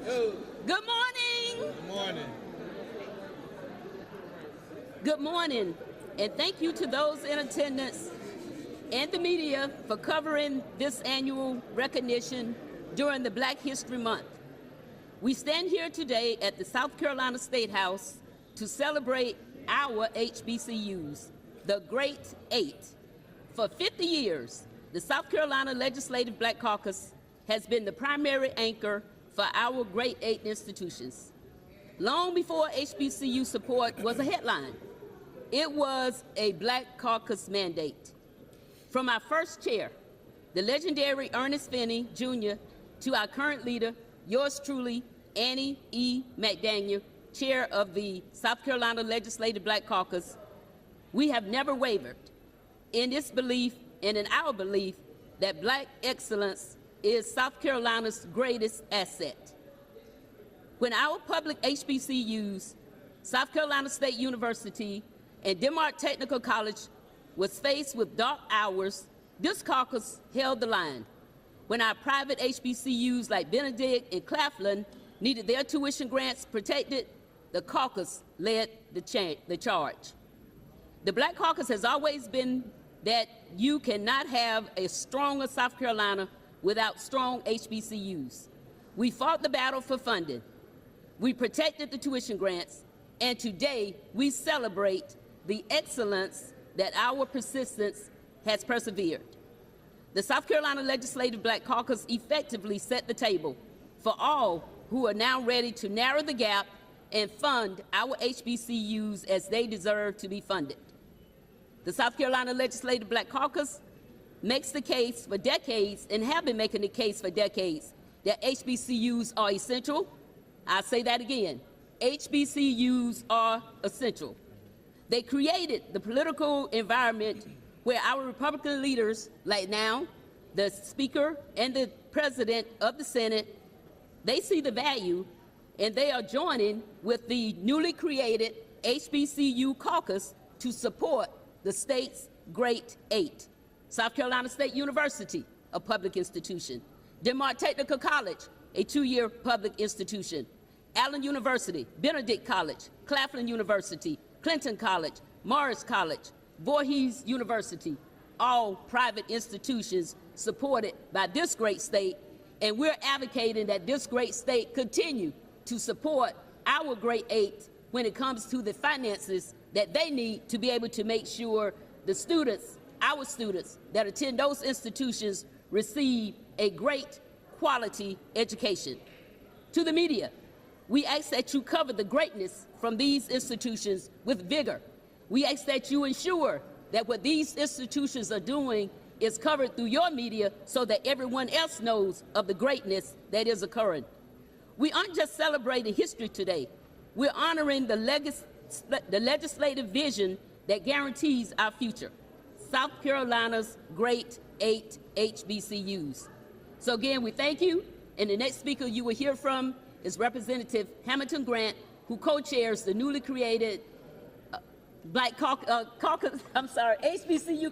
Good morning. Good morning. Good morning, and thank you to those in attendance and the media for covering this annual recognition during the Black History Month. We stand here today at the South Carolina State House to celebrate our HBCUs, the Great Eight. For 50 years, the South Carolina Legislative Black Caucus has been the primary anchor for our Great Eight institutions. Long before HBCU support was a headline, it was a Black Caucus mandate. From our first chair, the legendary Ernest Finney, Jr., to our current leader, yours truly, Annie E. McDaniel, chair of the South Carolina Legislative Black Caucus, we have never wavered in this belief and in our belief that Black excellence is South Carolina's greatest asset. When our public HBCUs, South Carolina State University, and Denmark Technical College was faced with dark hours, this caucus held the line. When our private HBCUs like Benedict and Claflin needed their tuition grants protected, the caucus led the charge. The Black Caucus has always been that you cannot have a stronger South Carolina without strong HBCUs. We fought the battle for funding. We protected the tuition grants, and today we celebrate the excellence that our persistence has persevered. The South Carolina Legislative Black Caucus effectively set the table for all who are now ready to narrow the gap and fund our HBCUs as they deserve to be funded. The South Carolina Legislative Black Caucus makes the case for decades and have been making the case for decades that HBCUs are essential. I'll say that again. HBCUs are essential. They created the political environment where our Republican leaders, like now, the Speaker and the President of the Senate, they see the value and they are joining with the newly created HBCU caucus to support the state's Great Eight. South Carolina State University, a public institution. Denmark Technical College, a 2-year public institution. Allen University, Benedict College, Claflin University, Clinton College, Morris College, Voorhees University, all private institutions supported by this great state, and we're advocating that this great state continue to support our Great Eight when it comes to the finances that they need to be able to make sure the students, our students that attend those institutions receive a great quality education. To the media, we ask that you cover the greatness from these institutions with vigor. We ask that you ensure that what these institutions are doing is covered through your media so that everyone else knows of the greatness that is occurring. We aren't just celebrating history today. We're honoring the legislative vision that guarantees our future. South Carolina's Great Eight HBCUs. So again, we thank you, and the next speaker you will hear from is Representative Hamilton Grant, who co-chairs the newly created HBCU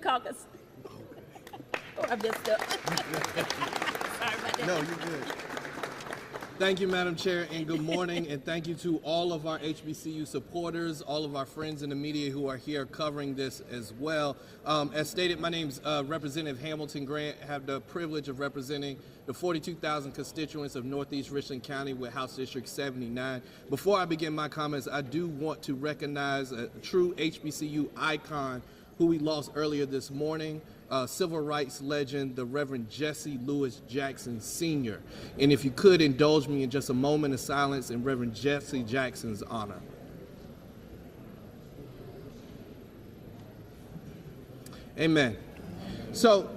caucus. Oh, I messed up. Sorry about that. No, you're good. Thank you, Madam Chair, and good morning, and thank you to all of our HBCU supporters, all of our friends in the media who are here covering this as well. As stated, my name is Representative Hamilton Grant. I have the privilege of representing the 42,000 constituents of Northeast Richland County with House District 79. Before I begin my comments, I do want to recognize a true HBCU icon who we lost earlier this morning. Civil rights legend, the Reverend Jesse Lewis Jackson Sr. And if you could indulge me in just a moment of silence in Reverend Jesse Jackson's honor. Amen. So,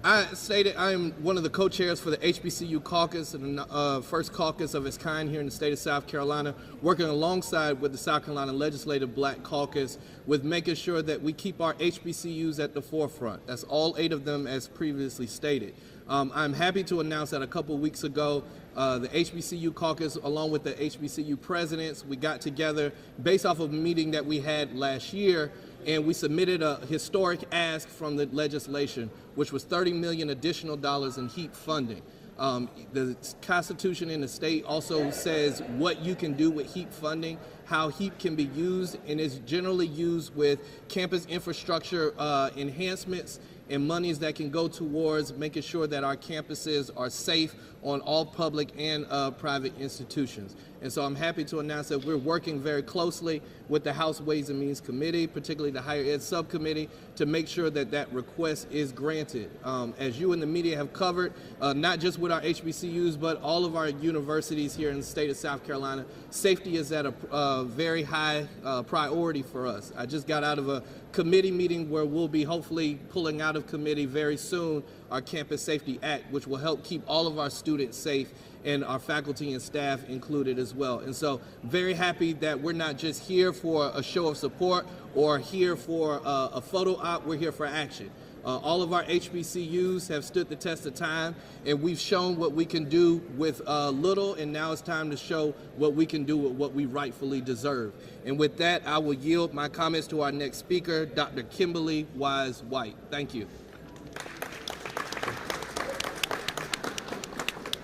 I stated I am one of the co-chairs for the HBCU caucus, and the first caucus of its kind here in the state of South Carolina, working alongside with the South Carolina Legislative Black Caucus with making sure that we keep our HBCUs at the forefront. That's all 8 of them as previously stated. I'm happy to announce that a couple weeks ago, the HBCU caucus, along with the HBCU presidents, we got together based off of a meeting that we had last year, and we submitted a historic ask from the legislation, which was $30 million additional in HEAP funding. The Constitution in the state also says what you can do with HEAP funding, how HEAP can be used, and is generally used with campus infrastructure enhancements and monies that can go towards making sure that our campuses are safe on all public and private institutions. And so I'm happy to announce that we're working very closely with the House Ways and Means Committee, particularly the Higher Ed Subcommittee, to make sure that that request is granted. As you and the media have covered, not just with our HBCUs, but all of our universities here in the state of South Carolina, safety is at a very high priority for us. I just got out of a committee meeting where we'll be hopefully pulling out of committee very soon our Campus Safety Act, which will help keep all of our students safe and our faculty and staff included as well. And so very happy that we're not just here for a show of support or here for a photo op, we're here for action. All of our HBCUs have stood the test of time, and we've shown what we can do with little, and now it's time to show what we can do with what we rightfully deserve. And with that, I will yield my comments to our next speaker, Dr. Kimberly Wise White. Thank you.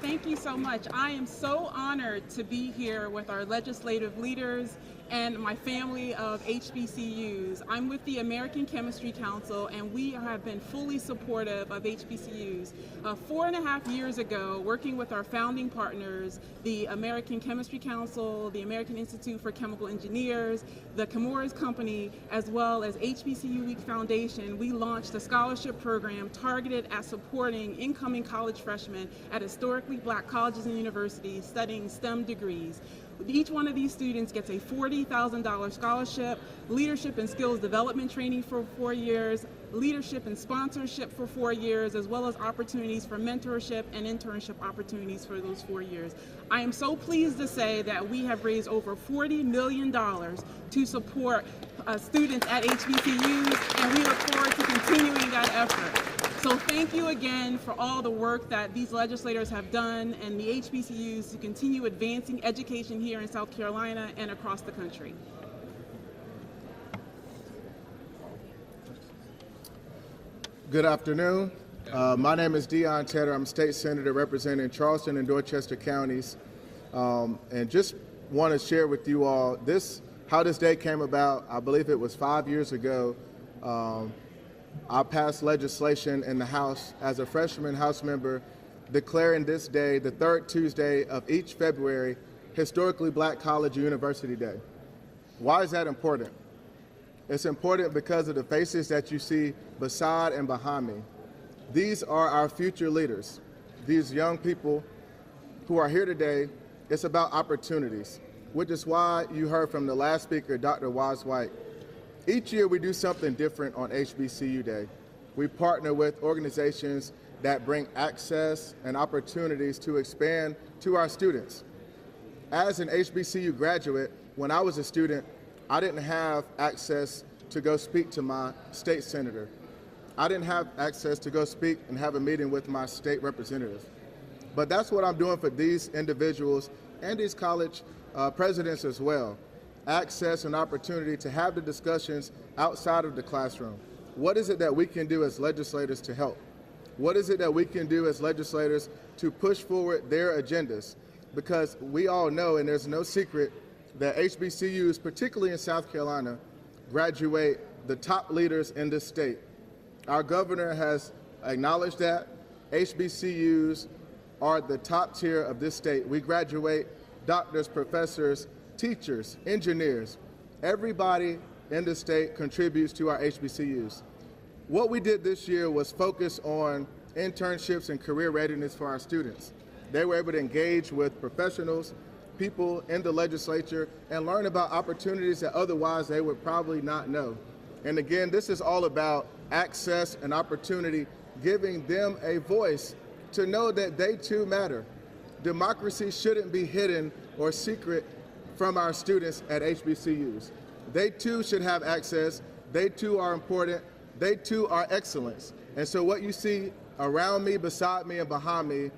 Thank you so much. I am so honored to be here with our legislative leaders and my family of HBCUs. I'm with the American Chemistry Council, and we have been fully supportive of HBCUs. 4.5 years ago, working with our founding partners, the American Chemistry Council, the American Institute for Chemical Engineers, the Chemours Company, as well as HBCU Week Foundation, we launched a scholarship program targeted at supporting incoming college freshmen at historically Black colleges and universities studying STEM degrees. Each one of these students gets a $40,000 scholarship, leadership and skills development training for 4 years, leadership and sponsorship for 4 years, as well as opportunities for mentorship and internship opportunities for those 4 years. I am so pleased to say that we have raised over $40 million to support students at HBCUs, and we look forward to continuing that effort. So thank you again for all the work that these legislators have done and the HBCUs to continue advancing education here in South Carolina and across the country. Good afternoon. My name is Dion Tedder. I'm State Senator representing Charleston and Dorchester counties. And just want to share with you all how this day came about. I believe it was 5 years ago. I passed legislation in the House as a freshman House member declaring this day, the third Tuesday of each February, Historically Black College and University Day. Why is that important? It's important because of the faces that you see beside and behind me. These are our future leaders. These young people who are here today, it's about opportunities, which is why you heard from the last speaker, Dr. Wise White. Each year we do something different on HBCU Day. We partner with organizations that bring access and opportunities to expand to our students. As an HBCU graduate, when I was a student, I didn't have access to go speak to my state senator. I didn't have access to go speak and have a meeting with my state representative. But that's what I'm doing for these individuals and these college presidents as well. Access and opportunity to have the discussions outside of the classroom. What is it that we can do as legislators to help? What is it that we can do as legislators to push forward their agendas? Because we all know, and there's no secret, that HBCUs, particularly in South Carolina, graduate the top leaders in this state. Our governor has acknowledged that. HBCUs are the top tier of this state. We graduate doctors, professors, teachers, engineers. Everybody in the state contributes to our HBCUs. What we did this year was focus on internships and career readiness for our students. They were able to engage with professionals, people in the legislature, and learn about opportunities that otherwise they would probably not know. And again, this is all about access and opportunity, giving them a voice to know that they too matter. Democracy shouldn't be hidden or secret from our students at HBCUs. They too should have access. They too are important. They too are excellence. And so what you see around me, beside me, and behind me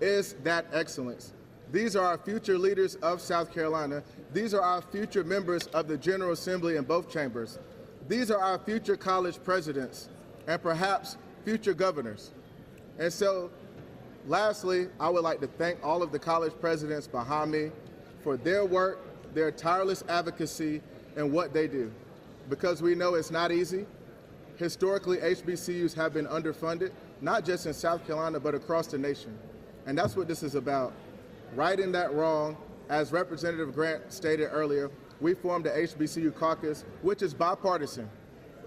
is that excellence. These are our future leaders of South Carolina. These are our future members of the General Assembly in both chambers. These are our future college presidents and perhaps future governors. And so Lastly, I would like to thank all of the college presidents behind me for their work, their tireless advocacy, and what they do. Because we know it's not easy. Historically, HBCUs have been underfunded, not just in South Carolina, but across the nation. And that's what this is about, righting that wrong. As Representative Grant stated earlier, we formed the HBCU Caucus, which is bipartisan.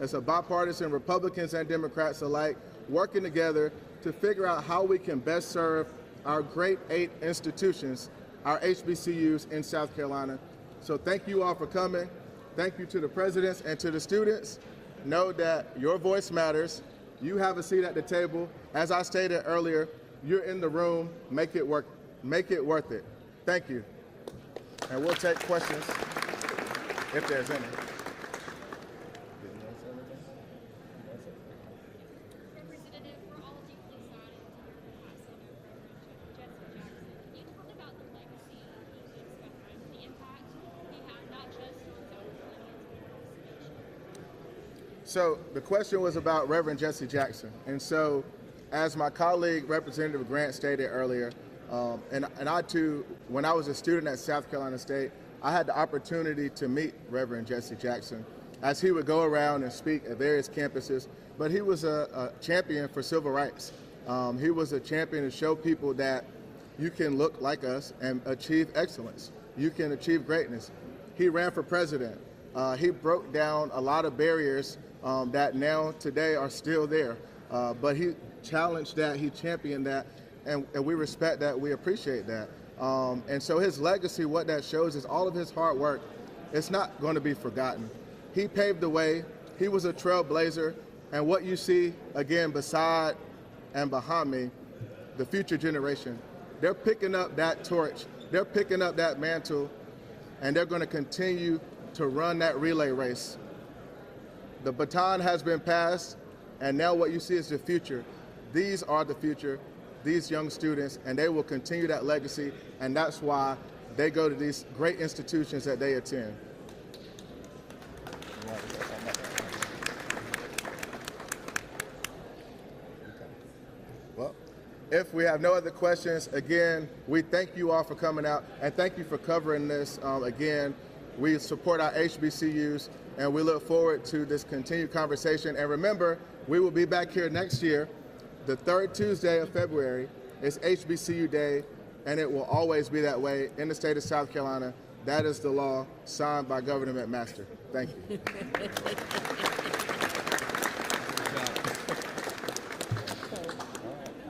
It's a bipartisan, Republicans and Democrats alike, working together to figure out how we can best serve our great 8 institutions, our HBCUs in South Carolina. So thank you all for coming. Thank you to the presidents and to the students. Know that your voice matters. You have a seat at the table. As I stated earlier, you're in the room. Make it work. Make it worth it. Thank you. And we'll take questions if there's any. Representative, we're all deeply saddened to hear the passing of Reverend Jesse Jackson. Can you talk about the legacy he leaves behind, the impact he had not just on South Carolinians, but across the nation? So the question was about Reverend Jesse Jackson. And so, as my colleague Representative Grant stated earlier, and I too, when I was a student at South Carolina State, I had the opportunity to meet Reverend Jesse Jackson as he would go around and speak at various campuses. But he was a champion for civil rights. He was a champion to show people that you can look like us and achieve excellence. You can achieve greatness. He ran for president. He broke down a lot of barriers that now today are still there. But he challenged that, he championed that, and we respect that, we appreciate that. And so his legacy, what that shows is all of his hard work, it's not going to be forgotten. He paved the way, he was a trailblazer, and what you see, again, beside and behind me, the future generation, they're picking up that torch, they're picking up that mantle, and they're going to continue to run that relay race. The baton has been passed, and now what you see is the future. These are the future, these young students, and they will continue that legacy, and that's why they go to these great institutions that they attend. Well, if we have no other questions, again, we thank you all for coming out, and thank you for covering this. Again, we support our HBCUs, and we look forward to this continued conversation. And remember, we will be back here next year. The 3rd Tuesday of February is HBCU Day, and it will always be that way in the state of South Carolina. That is the law signed by Governor McMaster. Thank you.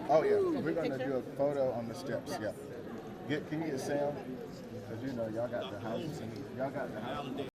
Oh yeah, we're gonna do a photo on the steps. Yeah. Can you get Sam? Because you know y'all got the houses and y'all got the house.